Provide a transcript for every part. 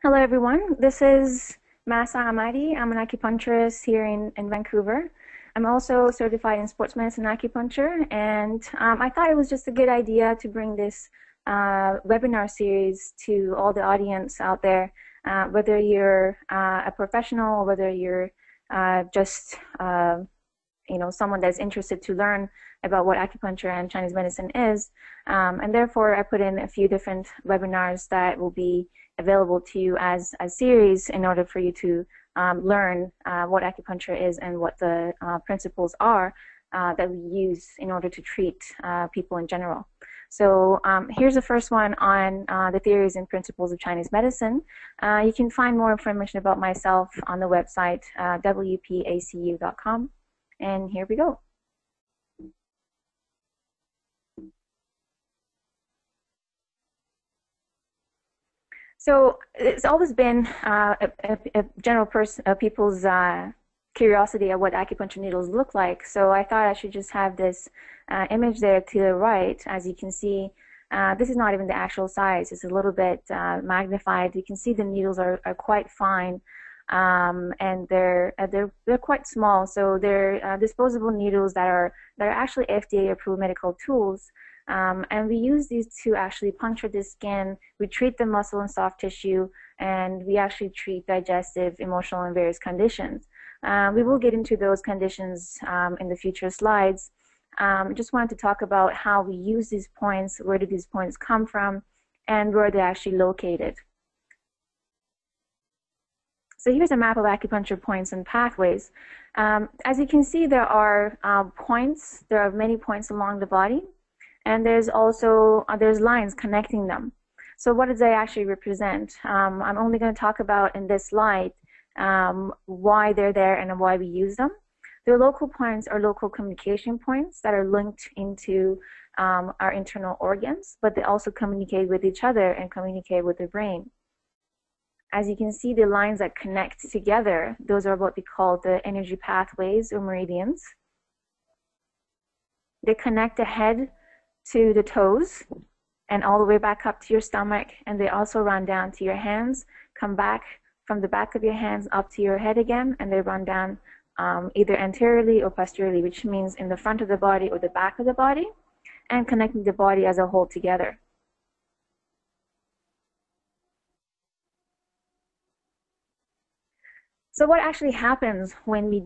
Hello everyone, this is Masa Amadi. I'm an acupuncturist here in Vancouver. I'm also certified in sports medicine acupuncture, and I thought it was just a good idea to bring this webinar series to all the audience out there, whether you're a professional or whether you're just someone that's interested to learn about what acupuncture and Chinese medicine is. And therefore, I put in a few different webinars that will be available to you as a series in order for you to learn what acupuncture is and what the principles are that we use in order to treat people in general. So here's the first one on the theories and principles of Chinese medicine. You can find more information about myself on the website wpacu.com. And here we go. So it's always been a general people's curiosity of what acupuncture needles look like. So I thought I should just have this image there to the right. As you can see, this is not even the actual size. It's a little bit magnified. You can see the needles are quite fine, and they're quite small. So they're disposable needles that are actually FDA-approved medical tools. And we use these to actually puncture the skin. We treat the muscle and soft tissue, and we actually treat digestive, emotional, and various conditions. We will get into those conditions in the future slides. Just wanted to talk about how we use these points, where do these points come from, and where they're actually located. So here's a map of acupuncture points and pathways. As you can see, there are points. There are many points along the body. And there's also there's lines connecting them. So what do they actually represent? I'm only going to talk about in this slide why they're there and why we use them. The local points are local communication points that are linked into our internal organs, but they also communicate with each other and communicate with the brain. As you can see, the lines that connect together, those are what we call the energy pathways or meridians. They connect the head to the toes and all the way back up to your stomach, and they also run down to your hands, come back from the back of your hands up to your head again, and they run down either anteriorly or posteriorly, which means in the front of the body or the back of the body, and connecting the body as a whole together. So what actually happens when we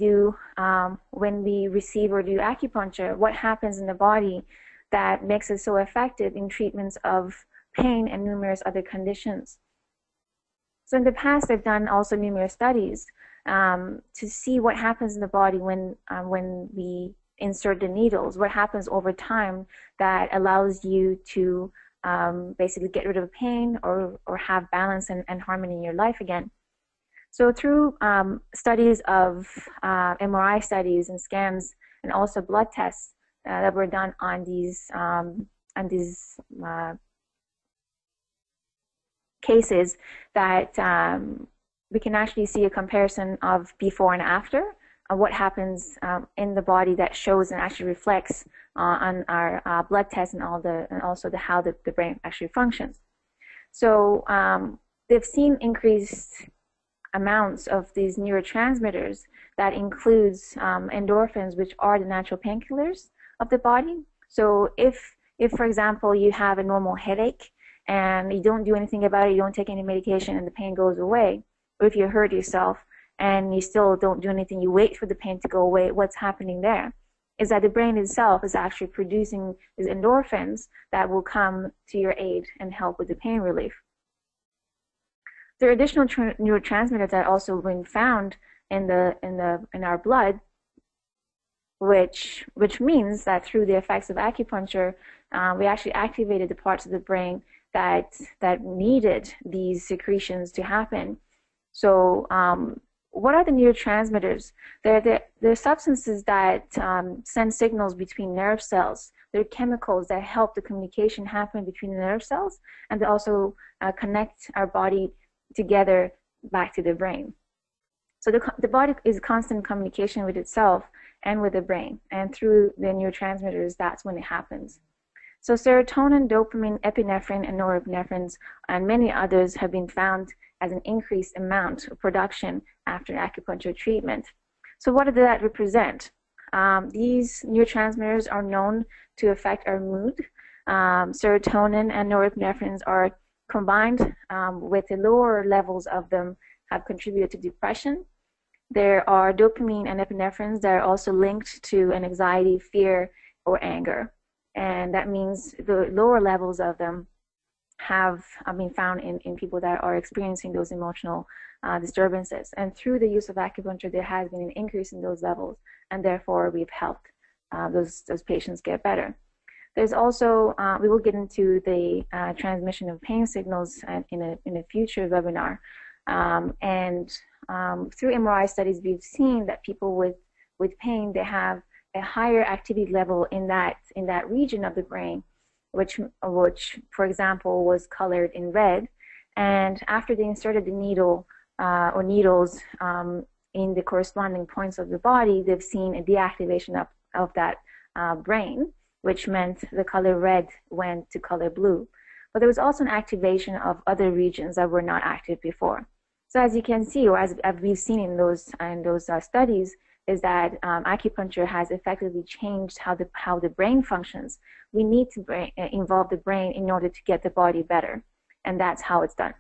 receive or do acupuncture? What happens in the body that makes it so effective in treatments of pain and numerous other conditions? So in the past, they've done also numerous studies to see what happens in the body when we insert the needles, what happens over time that allows you to basically get rid of pain or have balance and harmony in your life again. So through studies of MRI studies and scans and also blood tests, that were done on these cases, that we can actually see a comparison of before and after of what happens in the body that shows and actually reflects on our blood tests and also how the brain actually functions. So they've seen increased amounts of these neurotransmitters that includes endorphins, which are the natural painkillers of the body. So if for example you have a normal headache and you don't do anything about it, you don't take any medication and the pain goes away, or if you hurt yourself and you still don't do anything, you wait for the pain to go away, what's happening there is that the brain itself is actually producing these endorphins that will come to your aid and help with the pain relief. There are additional neurotransmitters that also been found in our blood, which means that through the effects of acupuncture, we actually activated the parts of the brain that needed these secretions to happen. So what are the neurotransmitters? They're substances that send signals between nerve cells. They're chemicals that help the communication happen between the nerve cells, and they also connect our body together back to the brain. So the body is constant communication with itself and with the brain, and through the neurotransmitters, that's when it happens. So serotonin, dopamine, epinephrine, and norepinephrine, and many others have been found as an increased amount of production after acupuncture treatment. So what does that represent? These neurotransmitters are known to affect our mood. Serotonin and norepinephrine are combined with the lower levels of them have contributed to depression. There are dopamine and epinephrine that are also linked to an anxiety, fear, or anger. And that means the lower levels of them have been found in people that are experiencing those emotional disturbances. And through the use of acupuncture, there has been an increase in those levels, and therefore we've helped those patients get better. There's also, we will get into the transmission of pain signals in a future webinar. Through MRI studies, we've seen that people with pain, they have a higher activity level in that region of the brain, which for example was colored in red. And after they inserted the needle or needles in the corresponding points of the body, they've seen a deactivation of that brain, which meant the color red went to color blue. But there was also an activation of other regions that were not active before. So as you can see, or as we've seen in those studies, is that acupuncture has effectively changed how the brain functions. We need to involve the brain in order to get the body better, and that's how it's done.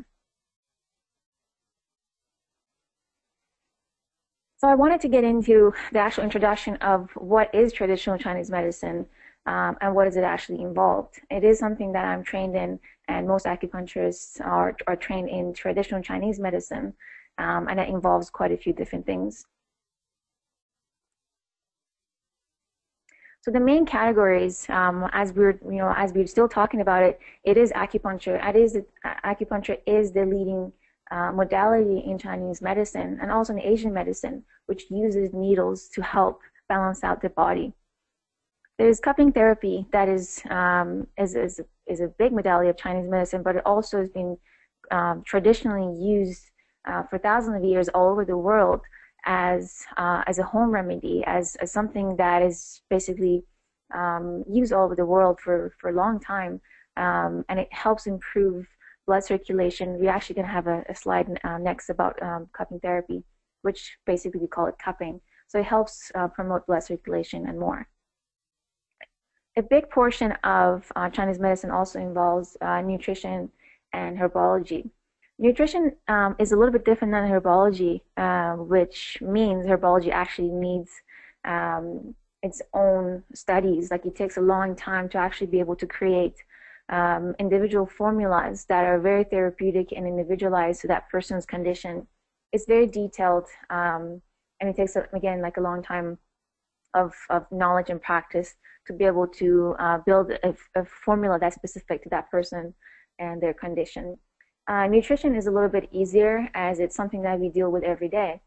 So I wanted to get into the actual introduction of what is traditional Chinese medicine and what does it actually involve. It is something that I'm trained in, and most acupuncturists are trained in traditional Chinese medicine, and it involves quite a few different things. So the main categories, as we're still talking about it, it is acupuncture. Acupuncture is the leading modality in Chinese medicine and also in Asian medicine, which uses needles to help balance out the body. There's cupping therapy that is a big modality of Chinese medicine, but it also has been traditionally used for thousands of years all over the world as a home remedy, as something that is basically used all over the world for a long time, and it helps improve blood circulation. We're actually going to have a slide next about cupping therapy, which basically we call it cupping. So it helps promote blood circulation and more. A big portion of Chinese medicine also involves nutrition and herbology. Nutrition is a little bit different than herbology, which means herbology actually needs its own studies. Like it takes a long time to actually be able to create individual formulas that are very therapeutic and individualized to that person's condition. It's very detailed, and it takes, again, like a long time of knowledge and practice to be able to build a formula that's specific to that person and their condition. Nutrition is a little bit easier as it's something that we deal with every day.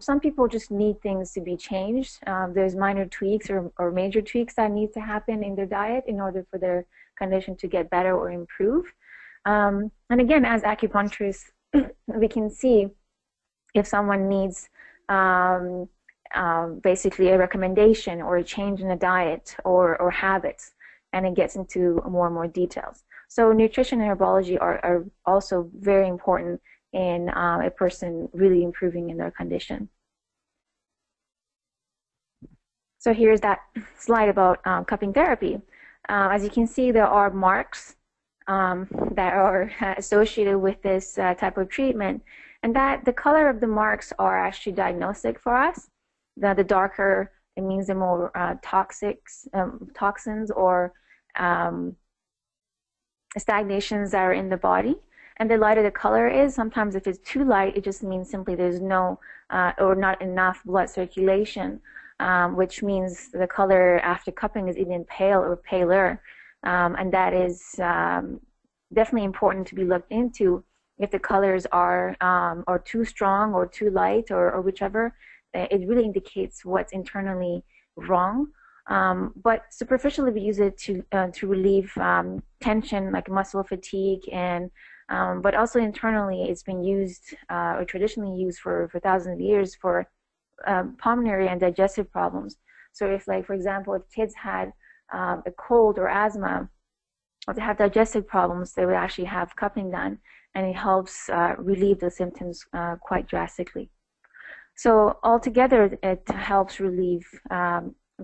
Some people just need things to be changed. There's minor tweaks or major tweaks that need to happen in their diet in order for their condition to get better or improve. And again, as acupuncturists, we can see if someone needs basically a recommendation or a change in a diet or habits, and it gets into more and more details. So nutrition and herbology are also very important in a person really improving in their condition. So here's that slide about cupping therapy. As you can see, there are marks that are associated with this type of treatment, and that the color of the marks are actually diagnostic for us. The darker, it means the more toxins or stagnations that are in the body. And the lighter the color is, sometimes if it's too light, it just means simply there's no or not enough blood circulation, which means the color after cupping is even pale or paler. And that is definitely important to be looked into. If the colors are too strong or too light or whichever, it really indicates what's internally wrong. But superficially, we use it to relieve tension, like muscle fatigue, and but also internally, it's been used or traditionally used for thousands of years for pulmonary and digestive problems. So if, like, for example, if kids had a cold or asthma, or they have digestive problems, they would actually have cupping done, and it helps relieve the symptoms quite drastically. So altogether, it helps relieve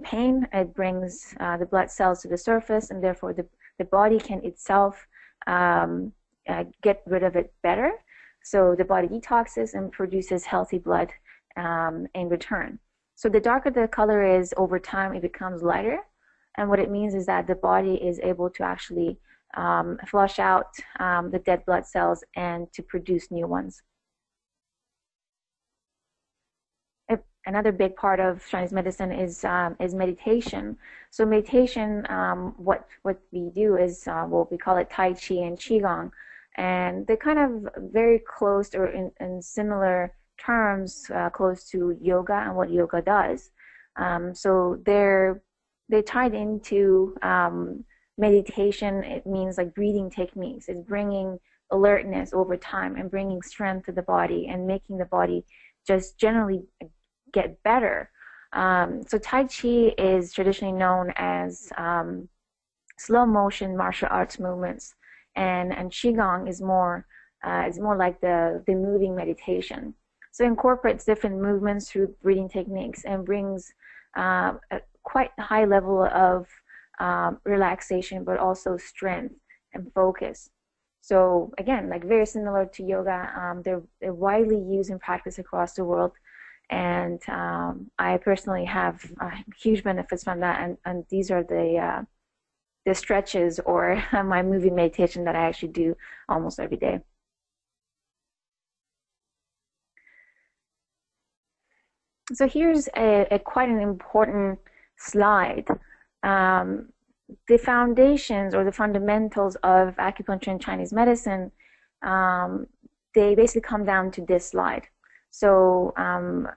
pain. It brings the blood cells to the surface, and therefore the body can itself get rid of it better. So the body detoxes and produces healthy blood in return. So the darker the color is, over time it becomes lighter, and what it means is that the body is able to actually flush out the dead blood cells and to produce new ones. Another big part of Chinese medicine is meditation. So meditation, what we do is well, we call it Tai Chi and Qigong, and they're kind of very close, or in similar terms, close to yoga and what yoga does. So they're tied into meditation. It means like breathing techniques. It's bringing alertness over time and bringing strength to the body and making the body just generally get better. So Tai Chi is traditionally known as slow motion martial arts movements, and Qigong is more like the moving meditation. So it incorporates different movements through breathing techniques and brings a quite high level of relaxation, but also strength and focus. So again, like very similar to yoga, they're widely used in practice across the world. And I personally have huge benefits from that, and these are the stretches or my moving meditation that I actually do almost every day. So here's a quite an important slide. The foundations or the fundamentals of acupuncture and Chinese medicine, they basically come down to this slide. So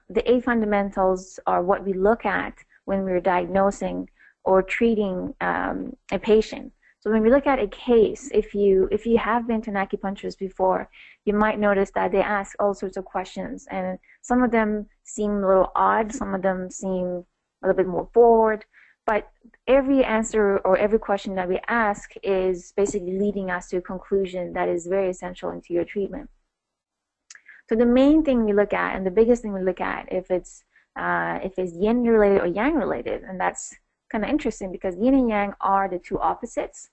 the 8 fundamentals are what we look at when we're diagnosing or treating a patient. So when we look at a case, if you have been to an acupuncturist before, you might notice that they ask all sorts of questions, and some of them seem a little odd, some of them seem a little bit more forward, but every answer or every question that we ask is basically leading us to a conclusion that is very essential into your treatment. So the main thing we look at, and the biggest thing we look at, if it's yin related or yang related, and that's kind of interesting because yin and yang are the two opposites,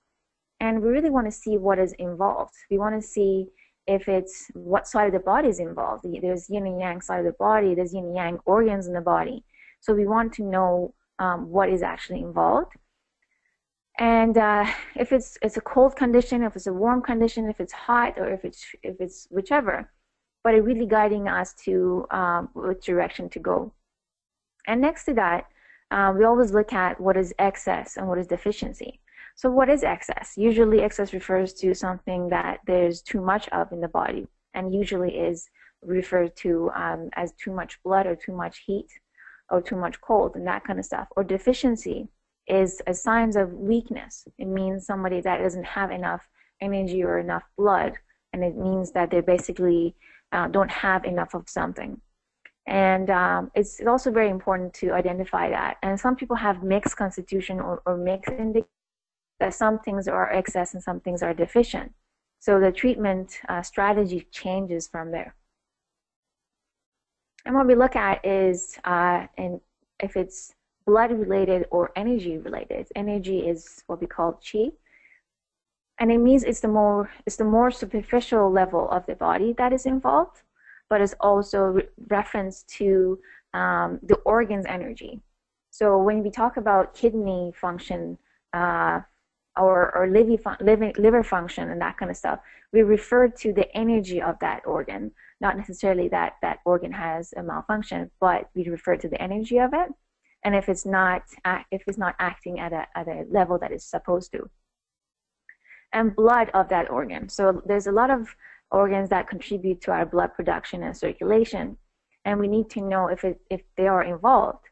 and we really want to see what is involved. We want to see if it's what side of the body is involved. There's yin and yang side of the body, there's yin and yang organs in the body. So we want to know what is actually involved. And if it's a cold condition, if it's a warm condition, if it's hot, or if it's whichever, but it really guiding us to which direction to go. And next to that, we always look at what is excess and what is deficiency. So what is excess? Usually excess refers to something that there's too much of in the body, and usually is referred to as too much blood or too much heat or too much cold and that kind of stuff. Or deficiency is a signs of weakness. It means somebody that doesn't have enough energy or enough blood, and it means that they basically don't have enough of something. And it's also very important to identify that. And some people have mixed constitution or mixed indicators, that some things are excess and some things are deficient. So the treatment strategy changes from there. And what we look at is if it's blood related or energy related. Energy is what we call qi, and it means it's the more superficial level of the body that is involved, but it's also reference to the organ's energy. So when we talk about kidney function or liver function and that kind of stuff, we refer to the energy of that organ, not necessarily that that organ has a malfunction, but we refer to the energy of it, and if it's not acting at a level that it's supposed to. And blood of that organ. So there's a lot of organs that contribute to our blood production and circulation, and we need to know if they are involved.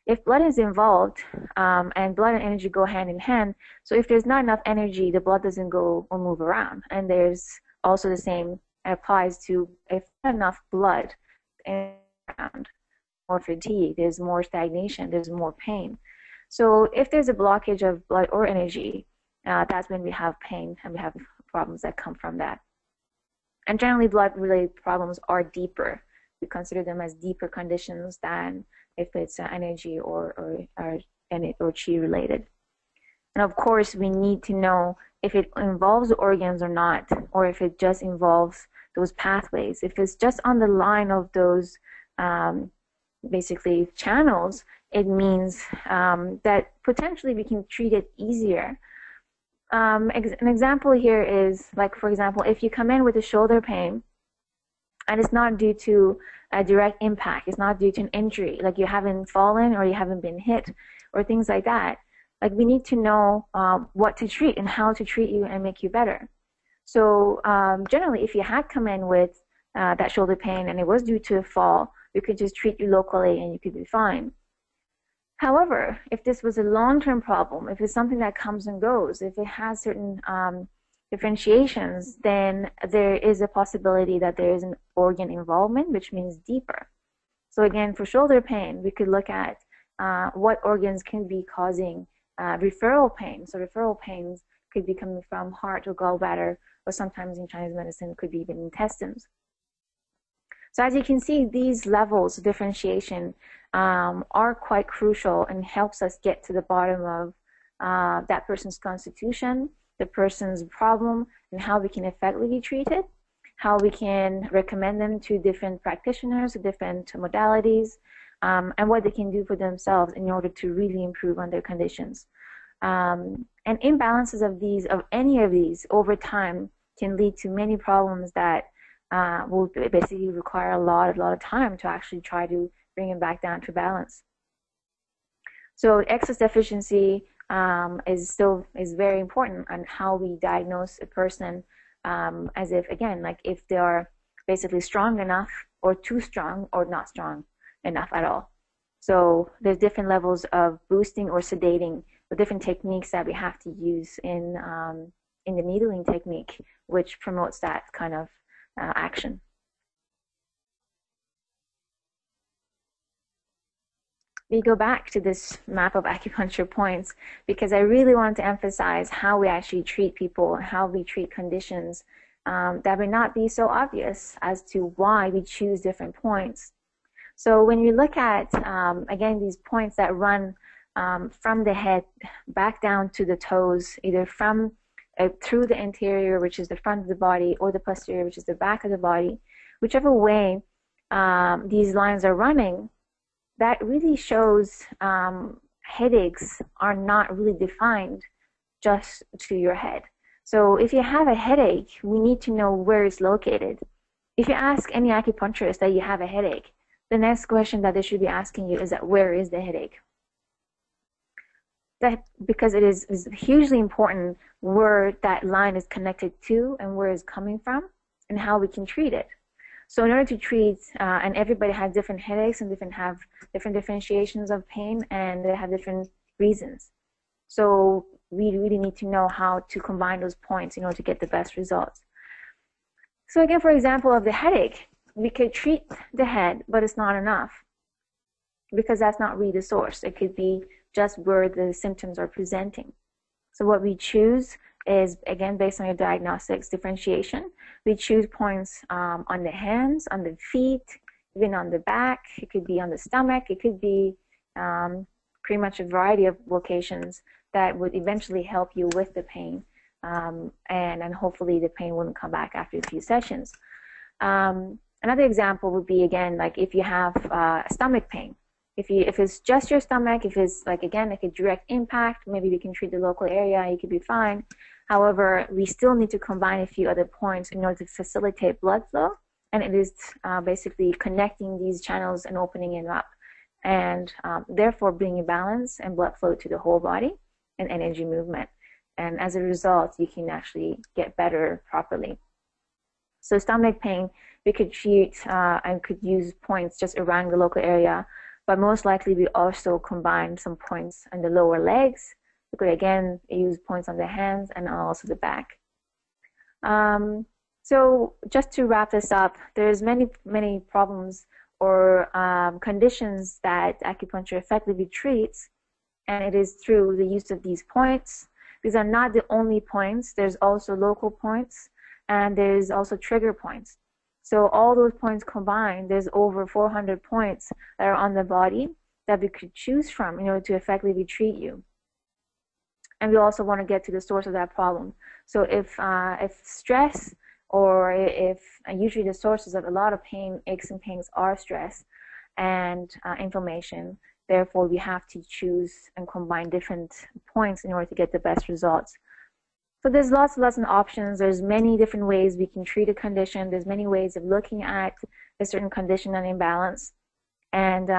If blood is involved, and blood and energy go hand in hand, so if there's not enough energy, the blood doesn't go or move around. And there's also the same applies to if not enough blood around, more fatigue, there's more stagnation, there's more pain. So if there's a blockage of blood or energy, that's when we have pain and we have problems that come from that. And generally, blood-related problems are deeper. We consider them as deeper conditions than if it's energy or chi related. And of course, we need to know if it involves organs or not, or if it just involves those pathways. If it's just on the line of those basically channels, it means that potentially we can treat it easier. An example here is, like, for example, if you come in with a shoulder pain and it's not due to a direct impact, it's not due to an injury, like you haven't fallen or you haven't been hit or things like that, like we need to know what to treat and how to treat you and make you better. So generally, if you had come in with that shoulder pain and it was due to a fall, we could just treat you locally and you could be fine. However, if this was a long-term problem, if it's something that comes and goes, if it has certain differentiations, then there is a possibility that there is an organ involvement, which means deeper. So again, for shoulder pain, we could look at what organs can be causing referral pain. So referral pains could be coming from heart or gallbladder, or sometimes in Chinese medicine, it could be even intestines. So as you can see, these levels of differentiation are quite crucial and helps us get to the bottom of that person's constitution, the person's problem, and how we can effectively treat it, how we can recommend them to different practitioners, different modalities, and what they can do for themselves in order to really improve on their conditions. And imbalances of any of these over time can lead to many problems that will basically require a lot of time to actually try to bring it back down to balance. So excess deficiency is very important on how we diagnose a person, as if, again, like if they are basically strong enough or too strong or not strong enough at all. So there's different levels of boosting or sedating, or different techniques that we have to use in the needling technique, which promotes that kind of action. We go back to this map of acupuncture points because I really want to emphasize how we actually treat people, how we treat conditions that may not be so obvious as to why we choose different points. So when you look at, again, these points that run from the head back down to the toes, either from through the anterior, which is the front of the body, or the posterior, which is the back of the body, whichever way these lines are running, that really shows headaches are not really defined just to your head. So if you have a headache, we need to know where it's located. If you ask any acupuncturist that you have a headache, the next question that they should be asking you is that where is the headache? That because it is hugely important where that line is connected to and where it's coming from and how we can treat it. So in order to treat, and everybody has different headaches and have different differentiations of pain, and they have different reasons. So we really need to know how to combine those points in order to get the best results. So again, for example of the headache, we could treat the head, but it's not enough because that's not really the source. It could be just where the symptoms are presenting. So what we choose is, again, based on your diagnostics differentiation, we choose points on the hands, on the feet, even on the back. It could be on the stomach. It could be pretty much a variety of locations that would eventually help you with the pain, and hopefully the pain wouldn't come back after a few sessions. Another example would be, again, like if you have stomach pain. If it's just your stomach, if it's like, again, like a direct impact, maybe we can treat the local area, you could be fine. However, we still need to combine a few other points in order to facilitate blood flow, and it is basically connecting these channels and opening it up, and therefore bringing balance and blood flow to the whole body and energy movement. And as a result, you can actually get better properly. So stomach pain, we could treat and could use points just around the local area, but most likely we also combine some points on the lower legs. We could again use points on the hands and also the back. So just to wrap this up, there's many problems or conditions that acupuncture effectively treats, and it is through the use of these points. These are not the only points. There's also local points, and there's also trigger points. So all those points combined, there's over 400 points that are on the body that we could choose from in order to effectively treat you. And we also want to get to the source of that problem. So if stress, or if usually the sources of a lot of pain, aches and pains are stress and inflammation, therefore we have to choose and combine different points in order to get the best results. So there's lots and lots of options. There's many different ways we can treat a condition. There's many ways of looking at a certain condition and imbalance. And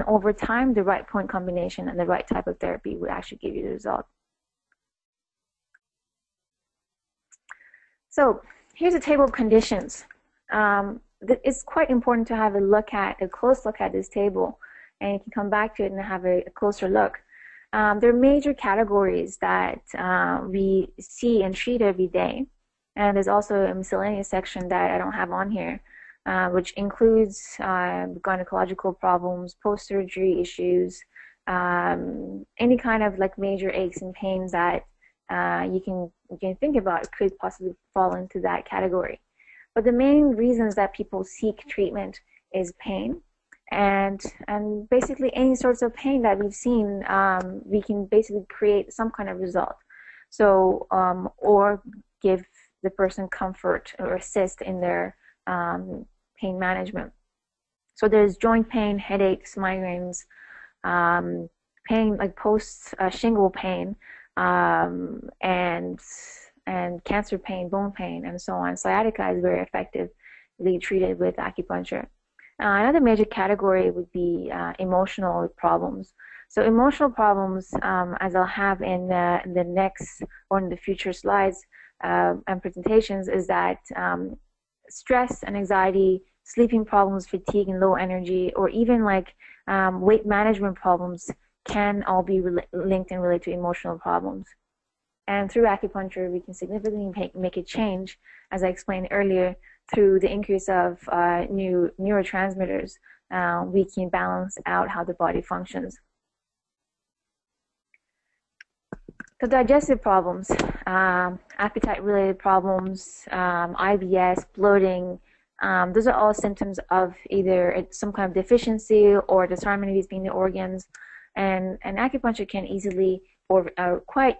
over time, the right point combination and the right type of therapy would actually give you the result. So here's a table of conditions. It's quite important to have a close look at this table, and you can come back to it and have a closer look. There are major categories that we see and treat every day, and there's also a miscellaneous section that I don't have on here, which includes gynecological problems, post-surgery issues, any kind of like major aches and pains that you can think about could possibly fall into that category. But the main reasons that people seek treatment is pain. And basically any sorts of pain that we've seen, we can basically create some kind of result. So, or give the person comfort or assist in their pain management. So there's joint pain, headaches, migraines, pain like post-shingle pain, and cancer pain, bone pain, and so on. Sciatica is very effectively treated with acupuncture. Another major category would be emotional problems. So emotional problems, as I'll have in the next or in the future slides and presentations, is that stress and anxiety, sleeping problems, fatigue and low energy, or even like weight management problems can all be linked and related to emotional problems. And through acupuncture, we can significantly make a change, as I explained earlier, through the increase of new neurotransmitters. We can balance out how the body functions. So digestive problems, appetite-related problems, IBS, bloating, those are all symptoms of either some kind of deficiency or disharmony between the organs. And acupuncture can easily or quite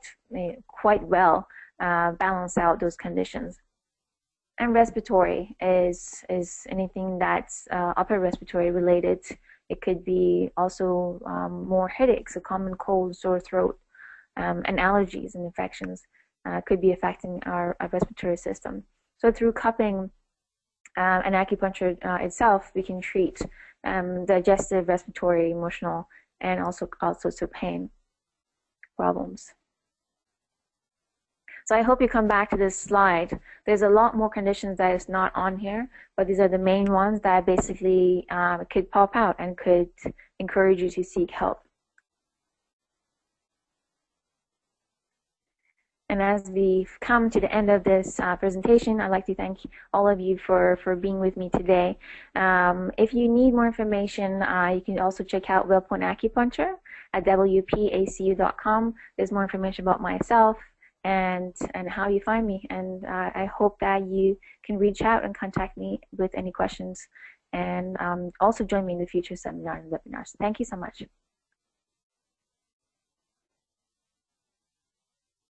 well balance out those conditions. And respiratory is anything that's upper respiratory related. It could be also more headaches, a common cold, sore throat, and allergies and infections could be affecting our respiratory system. So through cupping and acupuncture itself, we can treat digestive, respiratory, emotional, and also all sorts of pain problems. So I hope you come back to this slide. There's a lot more conditions that is not on here, but these are the main ones that basically could pop out and could encourage you to seek help. And as we've come to the end of this presentation, I'd like to thank all of you for being with me today. If you need more information, you can also check out WellPoint Acupuncture at wpacu.com. There's more information about myself and how you find me. And I hope that you can reach out and contact me with any questions, and also join me in the future seminars and webinars. Thank you so much.